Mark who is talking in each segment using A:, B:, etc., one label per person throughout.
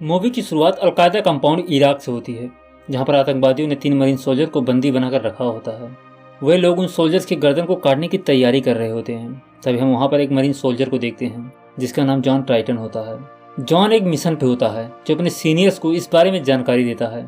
A: Movie की शुरुआत al Qaeda compound Iraq से होती है, जहां पर आतंकवादियों ने 3 मरीन सोल्जर को बंदी बनाकर रखा होता है। वे लोग उन सोल्जर्स की गर्दन को काटने की तैयारी कर रहे होते हैं। तभी हम वहां पर एक मरीन सोल्जर को देखते हैं जिसका नाम जॉन ट्राइटन होता है। जॉन एक मिशन पे होता है जो अपने सीनियर्स को इस बारे में जानकारी देता है।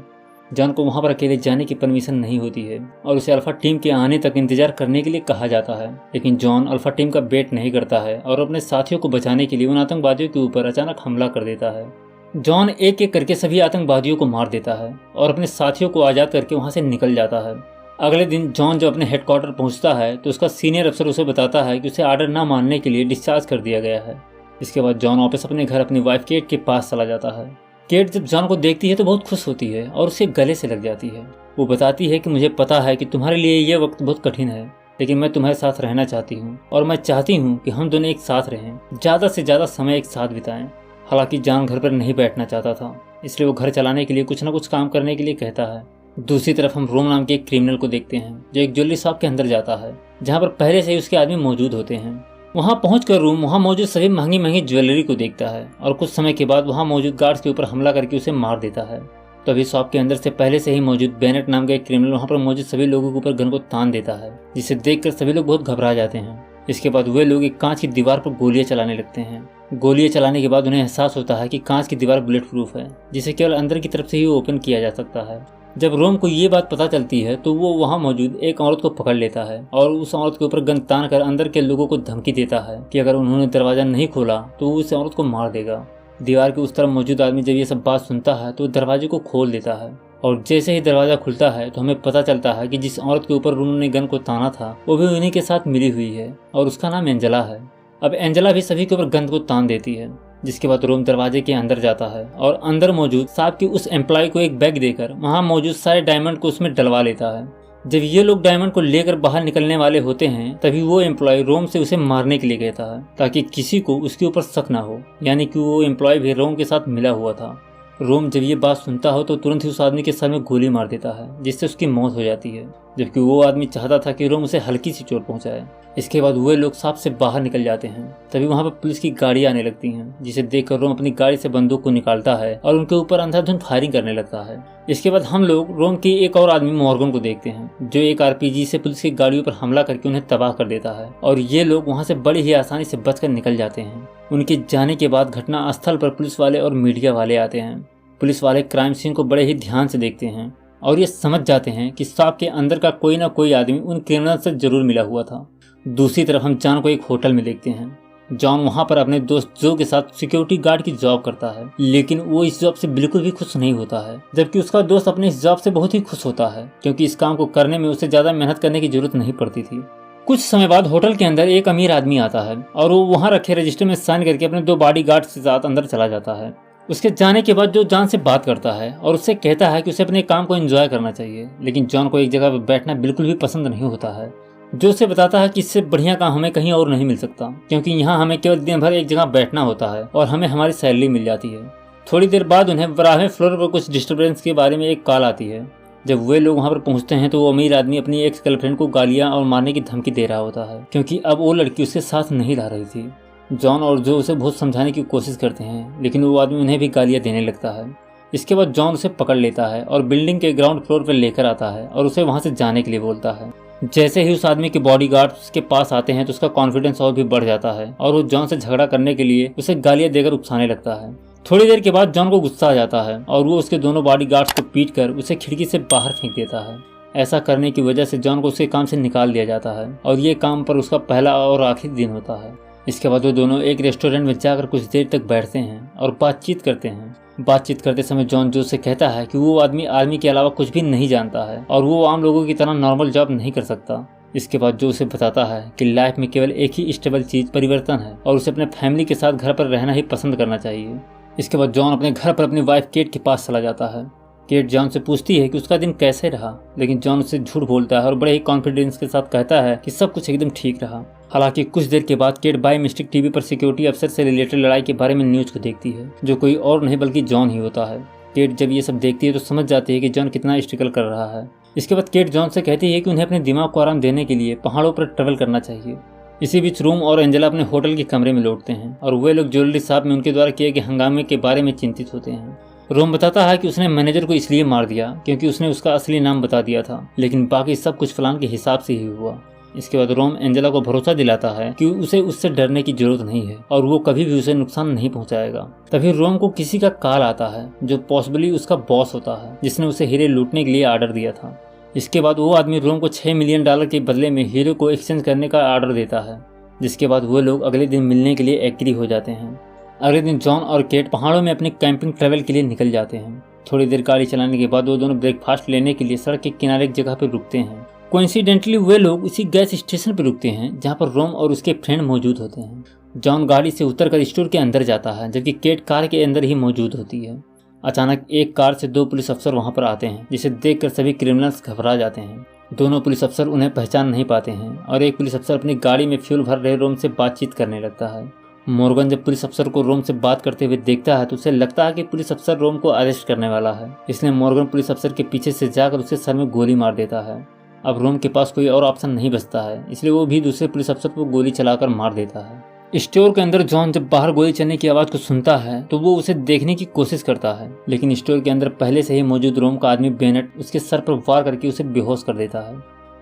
A: जॉन को वहां पर अकेले जाने की परमिशन नहीं होती है और उसे अल्फा टीम के आने तक इंतजार करने के लिए कहा जाता है, लेकिन जॉन अल्फा टीम का वेट नहीं करता है और अपने साथियों को बचाने के लिए उन आतंकवादियों के ऊपर अचानक हमला कर देता है। जॉन एक एक करके सभी आतंकवादियों को मार देता है और अपने साथियों को आज़ाद करके वहां से निकल जाता है। अगले दिन जॉन जब अपने हेडक्वार्टर पहुंचता है तो उसका सीनियर अफसर उसे बताता है कि उसे आर्डर न मानने के लिए डिस्चार्ज कर दिया गया है। इसके बाद जॉन वापस अपने घर अपनी वाइफ केट के पास चला जाता है। केट जब जॉन को देखती है तो बहुत खुश होती है और उसे गले से लग जाती है। वो बताती है कि मुझे पता है कि तुम्हारे लिए यह वक्त बहुत कठिन है, लेकिन मैं तुम्हारे साथ रहना चाहती हूँ और मैं चाहती हूँ कि हम दोनों एक साथ रहें, ज़्यादा से ज़्यादा समय एक साथ बिताएं। हालांकि जॉन घर पर नहीं बैठना चाहता था, इसलिए वो घर चलाने के लिए कुछ न कुछ काम करने के लिए कहता है। दूसरी तरफ हम रोम नाम के एक क्रिमिनल को देखते हैं जो एक ज्वेलरी शॉप के अंदर जाता है, जहाँ पर पहले से ही उसके आदमी मौजूद होते हैं। वहां पहुंचकर रूम वहां मौजूद सभी महंगी महंगी ज्वेलरी को देखता है और कुछ समय के बाद वहां मौजूद गार्ड्स के ऊपर हमला करके उसे मार देता है। तभी शॉप के अंदर से पहले से ही मौजूद बेनेट नाम का एक क्रिमिनल वहां पर मौजूद सभी लोगों के ऊपर गन को तान देता है, जिसे देखकर सभी लोग बहुत घबरा जाते हैं। इसके बाद वे लोग एक कांच की दीवार पर गोलियां चलाने लगते हैं। गोलियां चलाने के बाद उन्हें एहसास होता है कि कांच की दीवार बुलेट प्रूफ है, जिसे केवल अंदर की तरफ से ही ओपन किया जा सकता है। जब रोम को ये बात पता चलती है तो वो वहां मौजूद एक औरत को पकड़ लेता है और उस औरत के ऊपर गन तान कर अंदर के लोगों को धमकी देता है कि अगर उन्होंने दरवाजा नहीं खोला तो वो उस औरत को मार देगा। दीवार के उस तरफ मौजूद आदमी जब ये सब बात सुनता है तो दरवाजे को खोल देता है और जैसे ही दरवाजा खुलता है तो हमें पता चलता है कि जिस औरत के ऊपर उन्होंने गन को ताना था वो भी उन्हीं के साथ मिली हुई है और उसका नाम एंजेला है। अब एंजेला भी सभी के ऊपर गन को तान देती है, जिसके बाद रोम दरवाजे के अंदर जाता है और अंदर मौजूद शॉप की उस एम्प्लॉय को एक बैग देकर वहां मौजूद सारे डायमंड को उसमें डलवा लेता है। जब ये लोग डायमंड को लेकर बाहर निकलने वाले होते हैं तभी वो एम्प्लॉय रोम से उसे मारने के लिए कहता है ताकि किसी को उसके ऊपर शक ना हो, यानी कि वो एम्प्लॉय भी रोम के साथ मिला हुआ था। रोम जब ये बात सुनता हो तो तुरंत ही उस आदमी के सर में गोली मार देता है, जिससे उसकी मौत हो जाती है, जबकि वो आदमी चाहता था कि रोम उसे हल्की सी चोट पहुंचाए। इसके बाद वे लोग शॉप से बाहर निकल जाते हैं। तभी वहां पर पुलिस की गाड़ी आने लगती हैं, जिसे देखकर रोम अपनी गाड़ी से बंदूक को निकालता है और उनके ऊपर अंधाधुंध फायरिंग करने लगता है। इसके बाद हम लोग रोम के एक और आदमी मॉर्गन को देखते हैं जो एक आरपीजी से पुलिस की गाड़ियों पर हमला करके उन्हें तबाह कर देता है और ये लोग वहां से बड़ी ही आसानी से बचकर निकल जाते हैं। उनके जाने के बाद घटना स्थल पर पुलिस वाले और मीडिया वाले आते हैं। पुलिस वाले क्राइम सीन को बड़े ही ध्यान से देखते हैं और ये समझ जाते हैं कि शॉप के अंदर का कोई ना कोई आदमी उन क्रिमिनल से जरूर मिला हुआ था। दूसरी तरफ हम जॉन को एक होटल में देखते हैं। जॉन वहां पर अपने दोस्त जो के साथ सिक्योरिटी गार्ड की जॉब करता है, लेकिन वो इस जॉब से बिल्कुल भी खुश नहीं होता है, जबकि उसका दोस्त अपने इस जॉब से बहुत ही खुश होता है क्योंकि इस काम को करने में उसे ज्यादा मेहनत करने की जरूरत नहीं पड़ती थी। कुछ समय बाद होटल के अंदर एक अमीर आदमी आता है और वो वहां रखे रजिस्टर में साइन करके अपने 2 बॉडीगार्ड के साथ अंदर चला जाता है। उसके जाने के बाद जो जॉन से बात करता है और उससे कहता है कि उसे अपने काम को एंजॉय करना चाहिए, लेकिन जॉन को एक जगह पर बैठना बिल्कुल भी पसंद नहीं होता है। जो उसे बताता है कि इससे बढ़िया काम हमें कहीं और नहीं मिल सकता, क्योंकि यहाँ हमें केवल दिन भर एक जगह बैठना होता है और हमें हमारी सैलरी मिल जाती है। थोड़ी देर बाद उन्हें 12वें फ्लोर पर कुछ डिस्टर्बेंस के बारे में एक कॉल आती है। जब वे लोग वहाँ पर पहुँचते हैं तो वो अमीर आदमी अपनी एक्स गर्लफ्रेंड को गालियाँ और मारने की धमकी दे रहा होता है, क्योंकि अब वो लड़की उसके साथ नहीं रह रही थी। जॉन और जो उसे बहुत समझाने की कोशिश करते हैं, लेकिन वो आदमी उन्हें भी गालियां देने लगता है। इसके बाद जॉन उसे पकड़ लेता है और बिल्डिंग के ग्राउंड फ्लोर पर लेकर आता है और उसे वहां से जाने के लिए बोलता है। जैसे ही उस आदमी के बॉडीगार्ड उसके पास आते हैं तो उसका कॉन्फिडेंस और भी बढ़ जाता है और वो जॉन से झगड़ा करने के लिए उसे गालियां देकर उकसाने लगता है। थोड़ी देर के बाद जॉन को गुस्सा आ जाता है और वो उसके दोनों बॉडीगार्ड्स को पीट कर उसे खिड़की से बाहर फेंक देता है। ऐसा करने की वजह से जॉन को उसके काम से निकाल दिया जाता है और ये काम पर उसका पहला और आखिरी दिन होता है। इसके बाद वो दोनों एक रेस्टोरेंट में जाकर कुछ देर तक बैठते हैं और बातचीत करते हैं। बातचीत करते समय जॉन जो से कहता है कि वो आदमी आर्मी के अलावा कुछ भी नहीं जानता है और वो आम लोगों की तरह नॉर्मल जॉब नहीं कर सकता। इसके बाद जो उसे बताता है कि लाइफ में केवल एक ही स्टेबल चीज परिवर्तन है और उसे अपने फैमिली के साथ घर पर रहना ही पसंद करना चाहिए। इसके बाद जॉन अपने घर पर अपनी वाइफ केट के पास चला जाता है। केट जॉन से पूछती है कि उसका दिन कैसे रहा, लेकिन जॉन उससे झूठ बोलता है और बड़े ही कॉन्फिडेंस के साथ कहता है कि सब कुछ एकदम ठीक रहा। हालांकि कुछ देर के बाद केट बाय मिस्टेक टीवी पर सिक्योरिटी अफसर से रिलेटेड लड़ाई के बारे में न्यूज को देखती है, जो कोई और नहीं बल्कि जॉन ही होता है। केट जब ये सब देखती है तो समझ जाती है कि जॉन कितना स्ट्रगल कर रहा है। इसके बाद केट जॉन से कहती है कि उन्हें अपने दिमाग को आराम देने के लिए पहाड़ों पर ट्रेवल करना चाहिए। इसी बीच रोम और एंजेला अपने होटल के कमरे में लौटते हैं और वे लोग ज्वेलरी शॉप में उनके द्वारा किए गए हंगामे के बारे में चिंतित होते हैं। रोम बताता है कि उसने मैनेजर को इसलिए मार दिया क्योंकि उसने उसका असली नाम बता दिया था, लेकिन बाकी सब कुछ प्लान के हिसाब से ही हुआ। इसके बाद रोम एंजेला को भरोसा दिलाता है कि उसे उससे डरने की जरूरत नहीं है और वो कभी भी उसे नुकसान नहीं पहुंचाएगा। तभी रोम को किसी का कॉल आता है जो पॉसिबली उसका बॉस होता है, जिसने उसे हीरे लूटने के लिए ऑर्डर दिया था। इसके बाद वो आदमी रोम को $6 मिलियन के बदले में हीरो को एक्सचेंज करने का ऑर्डर देता है, जिसके बाद वो लोग अगले दिन मिलने के लिए एग्री हो जाते हैं। अगले दिन जॉन और केट पहाड़ों में अपने कैंपिंग ट्रैवल के लिए निकल जाते हैं। थोड़ी देर गाड़ी चलाने के बाद वो दोनों ब्रेकफास्ट लेने के लिए सड़क के किनारे एक जगह पर रुकते हैं। कोइंसिडेंटली वे लोग उसी गैस स्टेशन पर रुकते हैं जहाँ पर रोम और उसके फ्रेंड मौजूद होते हैं। जॉन गाड़ी से उतरकर स्टोर के अंदर जाता है, जबकि केट कार के अंदर ही मौजूद होती है। अचानक एक कार से 2 पुलिस अफसर वहां पर आते हैं, जिसे देखकर सभी क्रिमिनल्स घबरा जाते हैं। दोनों पुलिस अफसर उन्हें पहचान नहीं पाते हैं और एक पुलिस अफसर अपनी गाड़ी में फ्यूल भर रहे रोम से बातचीत करने लगता है। मॉर्गन जब पुलिस अफसर को रोम से बात करते हुए देखता है तो उसे लगता है कि पुलिस अफसर रोम को अरेस्ट करने वाला है, इसलिए मॉर्गन पुलिस अफसर के पीछे से जाकर उसके सर में गोली मार देता है। अब रोम के पास कोई और ऑप्शन नहीं बचता है, इसलिए वो भी दूसरे पुलिस अफसर को गोली चलाकर मार देता है। स्टोर के अंदर जॉन जब बाहर गोली चलने की आवाज को सुनता है तो वो उसे देखने की कोशिश करता है, लेकिन स्टोर के अंदर पहले से ही मौजूद रोम का आदमी बेनेट उसके सर पर वार करके उसे बेहोश कर देता है।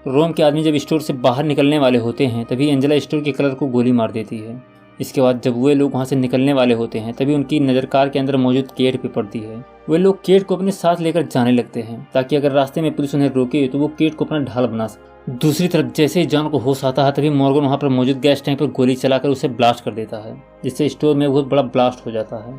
A: रोम के आदमी जब स्टोर से बाहर निकलने वाले होते हैं तभी एंजेला स्टोर के कलर को गोली मार देती है। इसके बाद जब वे लोग वहां से निकलने वाले होते हैं तभी उनकी नज़र कार के अंदर मौजूद केट पे पड़ती है। वे लोग केट को अपने साथ लेकर जाने लगते हैं ताकि अगर रास्ते में पुलिस उन्हें रोके तो वो केट को अपना ढाल बना सके। दूसरी तरफ जैसे ही जॉन को होश आता है तभी मॉर्गन वहां पर मौजूद गैस टैंक पर गोली चलाकर उसे ब्लास्ट कर देता है, जिससे स्टोर में बहुत बड़ा ब्लास्ट हो जाता है।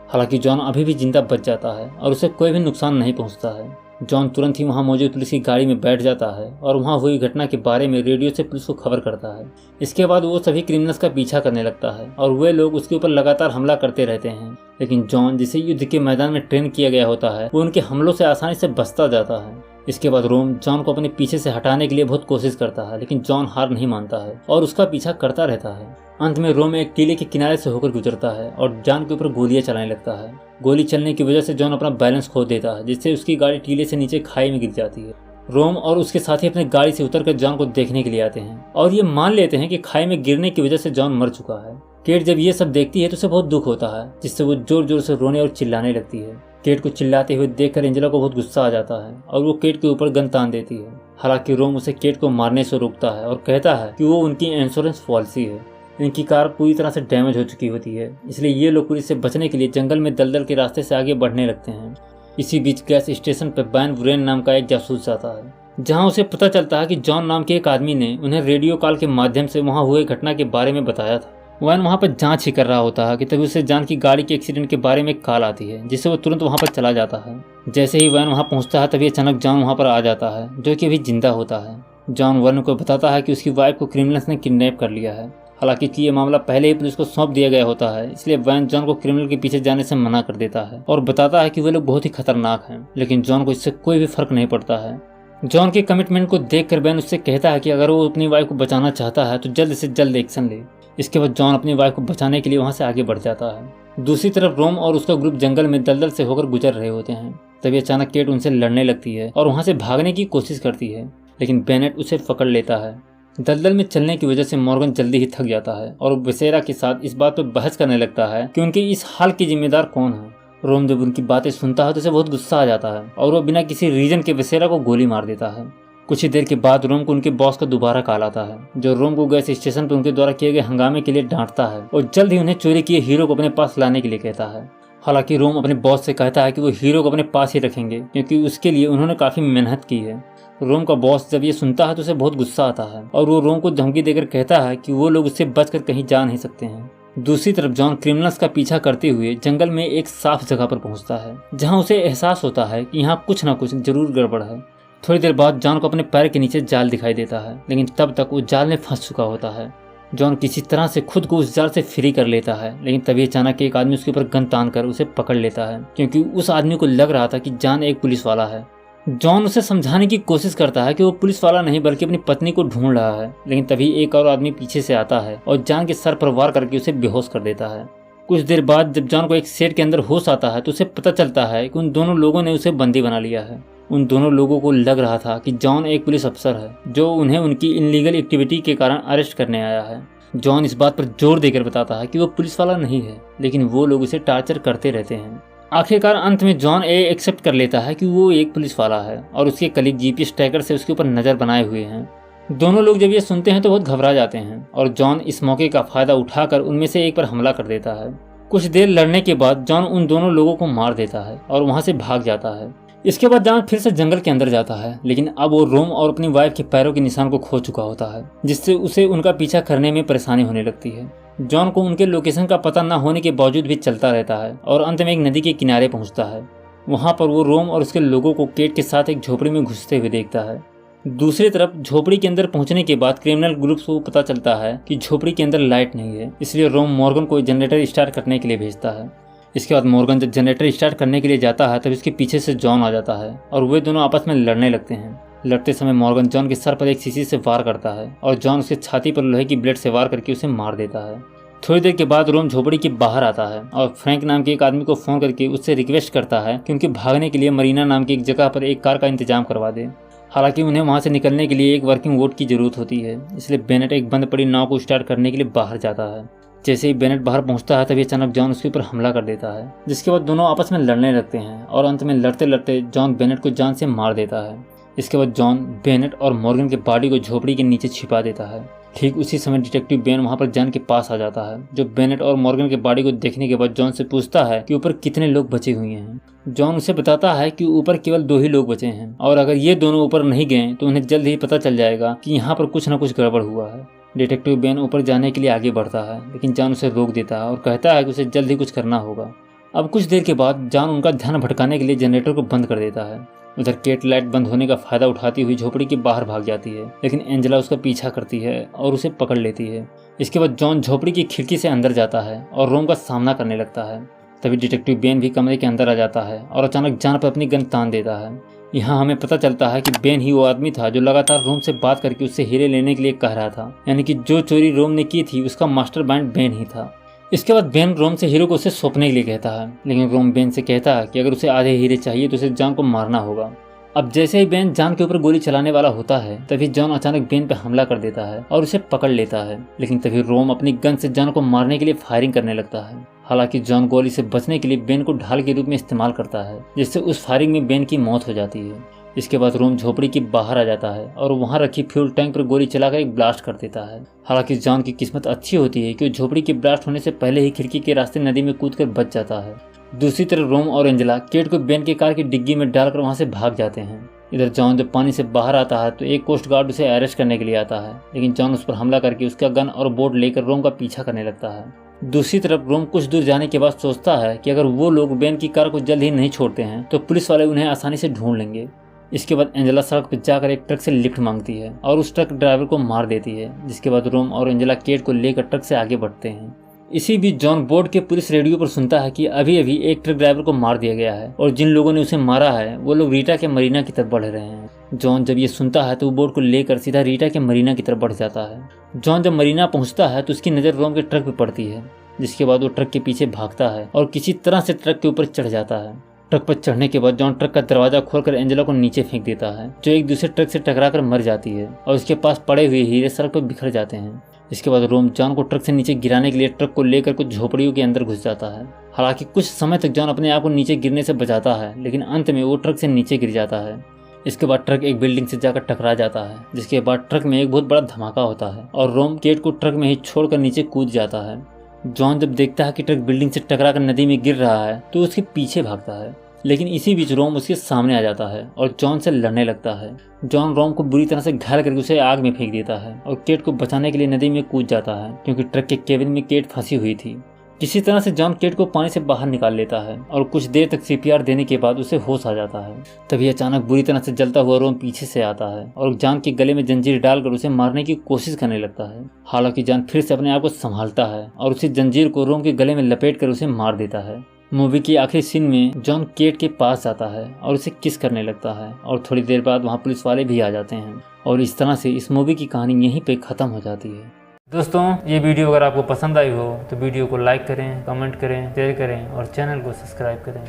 A: हालांकि जॉन अभी भी जिंदा बच जाता है और उसे कोई भी नुकसान नहीं पहुंचता है। जॉन तुरंत ही वहां मौजूद पुलिस की गाड़ी में बैठ जाता है और वहां हुई घटना के बारे में रेडियो से पुलिस को खबर करता है। इसके बाद वो सभी क्रिमिनल्स का पीछा करने लगता है और वे लोग उसके ऊपर लगातार हमला करते रहते हैं, लेकिन जॉन जिसे युद्ध के मैदान में ट्रेन किया गया होता है वो उनके हमलों से आसानी से बचता जाता है। इसके बाद रोम जॉन को अपने पीछे से हटाने के लिए बहुत कोशिश करता है, लेकिन जॉन हार नहीं मानता है और उसका पीछा करता रहता है। अंत में रोम एक टीले के किनारे से होकर गुजरता है और जॉन के ऊपर गोलियां चलाने लगता है। गोली चलने की वजह से जॉन अपना बैलेंस खो देता है, जिससे उसकी गाड़ी टीले से नीचे खाई में गिर जाती है। रोम और उसके साथी अपने गाड़ी से उतरकर जॉन को देखने के लिए आते हैं और ये मान लेते हैं कि खाई में गिरने की वजह से जॉन मर चुका है। केट जब ये सब देखती है तो उसे बहुत दुख होता है, जिससे वो जोर जोर से रोने और चिल्लाने लगती है। केट को चिल्लाते हुए देखकर एंजेला को बहुत गुस्सा आ जाता है और वो केट के ऊपर गन तान देती है। हालांकि रोम उसे केट को मारने से रोकता है और कहता है कि वो उनकी इंश्योरेंस पॉलिसी है। इनकी कार पूरी तरह से डैमेज हो चुकी होती है, इसलिए ये लोग पुलिस से बचने के लिए जंगल में दलदल के रास्ते से आगे बढ़ने लगते हैं। इसी बीच गैस स्टेशन पर बैन वुरेन नाम का एक जासूस जाता है, जहां उसे पता चलता है कि जॉन नाम के एक आदमी ने उन्हें रेडियो कॉल के माध्यम से वहां हुए घटना के बारे में बताया था। वैन वहां पर जांच ही कर रहा होता है कि तभी उसे जॉन की गाड़ी के एक्सीडेंट के बारे में कॉल आती है, जिससे वो तुरंत वहां पर चला जाता है। जैसे ही वैन वहां पहुंचता है तभी अचानक जॉन वहां पर आ जाता है, जो कि अभी जिंदा होता है। जॉन वैन को बताता है कि उसकी वाइफ को क्रिमिनल्स ने किडनैप कर लिया है। हालांकि ये मामला पहले ही पुलिस को सौंप दिया गया होता है, इसलिए वैन जॉन को क्रिमिनल के पीछे जाने से मना कर देता है और बताता है कि वे लोग बहुत ही खतरनाक हैं, लेकिन जॉन को इससे कोई भी फर्क नहीं पड़ता है। जॉन के कमिटमेंट को देखकर वैन उससे कहता है कि अगर वो अपनी वाइफ को बचाना चाहता है तो जल्द से जल्द एक्शन ले। इसके बाद जॉन अपनी वाइफ को बचाने के लिए वहां से आगे बढ़ जाता है। दूसरी तरफ रोम और उसका ग्रुप जंगल में दलदल से होकर गुजर रहे होते हैं। तभी अचानक केट उनसे लड़ने लगती है और वहां से भागने की कोशिश करती है, लेकिन बेनेट उसे पकड़ लेता है। दलदल में चलने की वजह से मॉर्गन जल्दी ही थक जाता है और विसेरा के साथ इस बात पर बहस करने लगता है कि उनके इस हाल की जिम्मेदार कौन है। रोम जब उनकी बातें सुनता है तो उसे बहुत गुस्सा आ जाता है और वो बिना किसी रीजन के विसेरा को गोली मार देता है। कुछ ही देर के बाद रोम को उनके बॉस का दोबारा कॉल आता है, जो रोम को गैस स्टेशन पर उनके द्वारा किए गए हंगामे के लिए डांटता है और जल्द ही उन्हें चोरी किए हीरो को अपने पास लाने के लिए कहता है। हालांकि रोम अपने बॉस से कहता है कि वो हीरो को अपने पास ही रखेंगे, क्योंकि उसके लिए उन्होंने काफी मेहनत की है। रोम का बॉस जब ये सुनता है तो उसे बहुत गुस्सा आता है और वो रोम को धमकी देकर कहता है कि वो लोग उससे बचकर कहीं जा नहीं सकते हैं। दूसरी तरफ जॉन क्रिमिनल्स का पीछा करते हुए जंगल में एक साफ जगह पर पहुंचता है, जहां उसे एहसास होता है कि यहाँ कुछ न कुछ जरूर गड़बड़ है। थोड़ी देर बाद जॉन को अपने पैर के नीचे जाल दिखाई देता है, लेकिन तब तक वो जाल में फंस चुका होता है। जॉन किसी तरह से खुद को उस जाल से फ्री कर लेता है, लेकिन तभी अचानक एक आदमी उसके ऊपर गन तान कर उसे पकड़ लेता है, क्योंकि उस आदमी को लग रहा था कि जॉन एक पुलिस वाला है। जॉन उसे समझाने की कोशिश करता है कि वो पुलिस वाला नहीं बल्कि अपनी पत्नी को ढूंढ रहा है, लेकिन तभी एक और आदमी पीछे से आता है और जॉन के सर पर वार करके उसे बेहोश कर देता है। कुछ देर बाद जब जॉन को एक शेड के अंदर होश आता है तो उसे पता चलता है कि उन दोनों लोगों ने उसे बंदी बना लिया है। उन दोनों लोगों को लग रहा था कि जॉन एक पुलिस अफसर है जो उन्हें उनकी इनलीगल एक्टिविटी के कारण अरेस्ट करने आया है। जॉन इस बात पर जोर देकर बताता है कि वो पुलिस वाला नहीं है, लेकिन वो लोग उसे टार्चर करते रहते हैं। आखिरकार अंत में जॉन एक्सेप्ट कर लेता है कि वो एक पुलिस वाला है और उसके कलीग जीपीएस ट्रैकर से उसके ऊपर नज़र बनाए हुए हैं। दोनों लोग जब ये सुनते हैं तो बहुत घबरा जाते हैं और जॉन इस मौके का फायदा उठाकर उनमें से एक पर हमला कर देता है। कुछ देर लड़ने के बाद जॉन उन दोनों लोगों को मार देता है और वहां से भाग जाता है। इसके बाद जॉन फिर से जंगल के अंदर जाता है, लेकिन अब वो रोम और अपनी वाइफ के पैरों के निशान को खो चुका होता है, जिससे उसे उनका पीछा करने में परेशानी होने लगती है। जॉन को उनके लोकेशन का पता न होने के बावजूद भी चलता रहता है और अंत में एक नदी के किनारे पहुंचता है। वहां पर वो रोम और उसके लोगों को केट के साथ एक झोपड़ी में घुसते हुए देखता है। दूसरी तरफ झोपड़ी के अंदर पहुंचने के बाद क्रिमिनल ग्रुप को पता चलता है कि झोपड़ी के अंदर लाइट नहीं है, इसलिए रोम मॉर्गन को जनरेटर स्टार्ट करने के लिए भेजता है। इसके बाद मॉर्गन जब जनरेटर स्टार्ट करने के लिए जाता है तब इसके पीछे से जॉन आ जाता है और वे दोनों आपस में लड़ने लगते हैं। लड़ते समय मॉर्गन जॉन के सर पर एक शीशी से वार करता है और जॉन उसके छाती पर लोहे की ब्लेड से वार करके उसे मार देता है। थोड़ी देर के बाद रोम झोपड़ी के बाहर आता है और फ्रैंक नाम के एक आदमी को फोन करके उससे रिक्वेस्ट करता है कि उनके भागने के लिए मरीना नाम की एक जगह पर एक कार का इंतजाम करवा दे। हालांकि उन्हें वहां से निकलने के लिए एक वर्किंग बोट की जरूरत होती है, इसलिए बेनेट एक बंद पड़ी नाव को स्टार्ट करने के लिए बाहर जाता है। जैसे ही बेनेट बाहर पहुंचता है तभी अचानक जॉन उसके ऊपर हमला कर देता है, जिसके बाद दोनों आपस में लड़ने लगते हैं और अंत में लड़ते लड़ते जॉन बेनेट को जान से मार देता है। इसके बाद जॉन बेनेट और मॉर्गन के बॉडी को झोपड़ी के नीचे छिपा देता है। ठीक उसी समय डिटेक्टिव बेन वहां पर जॉन के पास आ जाता है, जो बेनेट और मॉर्गन के बॉडी को देखने के बाद जॉन से पूछता है कि ऊपर कितने लोग बचे हुए हैं। जॉन उसे बताता है कि ऊपर केवल 2 ही लोग बचे हैं और अगर ये दोनों ऊपर नहीं गए तो उन्हें जल्द ही पता चल जाएगा कि यहाँ पर कुछ न कुछ गड़बड़ हुआ है। डिटेक्टिव बेन ऊपर जाने के लिए आगे बढ़ता है, लेकिन जॉन उसे रोक देता है और कहता है कि उसे जल्द ही कुछ करना होगा। अब कुछ देर के बाद जॉन उनका ध्यान भटकाने के लिए जनरेटर को बंद कर देता है। उधर केट लाइट बंद होने का फायदा उठाती हुई झोपड़ी के बाहर भाग जाती है, लेकिन एंजेला उसका पीछा करती है और उसे पकड़ लेती है। इसके बाद जॉन झोपड़ी की खिड़की से अंदर जाता है और रोम का सामना करने लगता है। तभी डिटेक्टिव बेन भी कमरे के अंदर आ जाता है और अचानक जॉन पर अपनी गन तान देता है। यहाँ हमें पता चलता है कि बेन ही वो आदमी था जो लगातार रोम से बात करके उससे हीरे लेने के लिए कह रहा था, यानी कि जो चोरी रोम ने की थी उसका मास्टरमाइंड बेन ही था। इसके बाद बेन रोम से हीरो को उसे सौंपने के लिए कहता है, लेकिन रोम बेन से कहता है कि अगर उसे आधे हीरे चाहिए तो उसे जॉन को मारना होगा। अब जैसे ही बेन जॉन के ऊपर गोली चलाने वाला होता है तभी जॉन अचानक बेन पे हमला कर देता है और उसे पकड़ लेता है, लेकिन तभी रोम अपनी गन से जॉन को मारने के लिए फायरिंग करने लगता है। हालांकि जॉन गोली से बचने के लिए बेन को ढाल के रूप में इस्तेमाल करता है, जिससे उस फायरिंग में बेन की मौत हो जाती है। इसके बाद रोम झोपड़ी के बाहर आ जाता है और वहां रखी फ्यूल टैंक पर गोली चलाकर एक ब्लास्ट कर देता है। हालांकि जॉन की किस्मत अच्छी होती है कि वो झोपड़ी के ब्लास्ट होने से पहले ही खिड़की के रास्ते नदी में कूदकर बच जाता है। दूसरी तरफ रोम और एंजेला केट को बेन के कार की डिग्गी में डालकर वहां से भाग जाते हैं। इधर जॉन जब पानी से बाहर आता है तो एक कोस्ट गार्ड उसे अरेस्ट करने के लिए आता है, लेकिन जॉन उस पर हमला करके उसका गन और बोट लेकर रोम का पीछा करने लगता है। दूसरी तरफ रोम कुछ दूर जाने के बाद सोचता है कि अगर वो लोग बेन की कार को जल्द ही नहीं छोड़ते हैं तो पुलिस वाले उन्हें आसानी से ढूंढ लेंगे। इसके बाद एंजेला सड़क पर जाकर एक ट्रक से लिफ्ट मांगती है और उस ट्रक ड्राइवर को मार देती है, जिसके बाद रोम और एंजेला केट को लेकर ट्रक से आगे बढ़ते हैं। इसी बीच जॉन बोर्ड के पुलिस रेडियो पर सुनता है कि अभी अभी एक ट्रक ड्राइवर को मार दिया गया है और जिन लोगों ने उसे मारा है वो लोग रीटा के मरीना की तरफ बढ़ रहे हैं। जॉन जब ये सुनता है तो वो बोर्ड को लेकर सीधा रीटा के मरीना की तरफ बढ़ जाता है। जॉन जब मरीना पहुंचता है तो उसकी नज़र रोम के ट्रक पर पड़ती है, जिसके बाद वो ट्रक के पीछे भागता है और किसी तरह से ट्रक के ऊपर चढ़ जाता है। ट्रक पर चढ़ने के बाद जॉन ट्रक का दरवाजा खोलकर एंजेला को नीचे फेंक देता है, जो एक दूसरे ट्रक से टकराकर मर जाती है और उसके पास पड़े हुए हीरे सड़क पर बिखर जाते हैं। इसके बाद रोम जॉन को ट्रक से नीचे गिराने के लिए ट्रक को लेकर कुछ झोपड़ियों के अंदर घुस जाता है। हालांकि कुछ समय तक जॉन अपने आप को नीचे गिरने से बचाता है, लेकिन अंत में वो ट्रक से नीचे गिर जाता है। इसके बाद ट्रक एक बिल्डिंग से जाकर टकरा जाता है, जिसके बाद ट्रक में एक बहुत बड़ा धमाका होता है और रोम केट को ट्रक में ही छोड़कर नीचे कूद जाता है। जॉन जब देखता है कि ट्रक बिल्डिंग से टकराकर नदी में गिर रहा है तो उसके पीछे भागता है, लेकिन इसी बीच रोम उसके सामने आ जाता है और जॉन से लड़ने लगता है। जॉन रोम को बुरी तरह से घायल करके उसे आग में फेंक देता है और केट को बचाने के लिए नदी में कूद जाता है, क्योंकि ट्रक के केबिन में केट फंसी हुई थी। किसी तरह से जॉन केट को पानी से बाहर निकाल लेता है और कुछ देर तक सीपीआर देने के बाद उसे होश आ जाता है। तभी अचानक बुरी तरह से जलता हुआ रोम पीछे से आता है और जॉन के गले में जंजीर डालकर उसे मारने की कोशिश करने लगता है। हालांकि जॉन फिर से अपने आप को संभालता है और उसी जंजीर को रोम के गले में लपेट कर उसे मार देता है। मूवी के आखिरी सीन में जॉन केट के पास जाता है और उसे किस करने लगता है और थोड़ी देर बाद वहाँ पुलिस वाले भी आ जाते हैं और इस तरह से इस मूवी की कहानी यहीं पे ख़त्म हो जाती है। दोस्तों, ये वीडियो अगर आपको पसंद आई हो तो वीडियो को लाइक करें, कमेंट करें, शेयर करें और चैनल को सब्सक्राइब करें।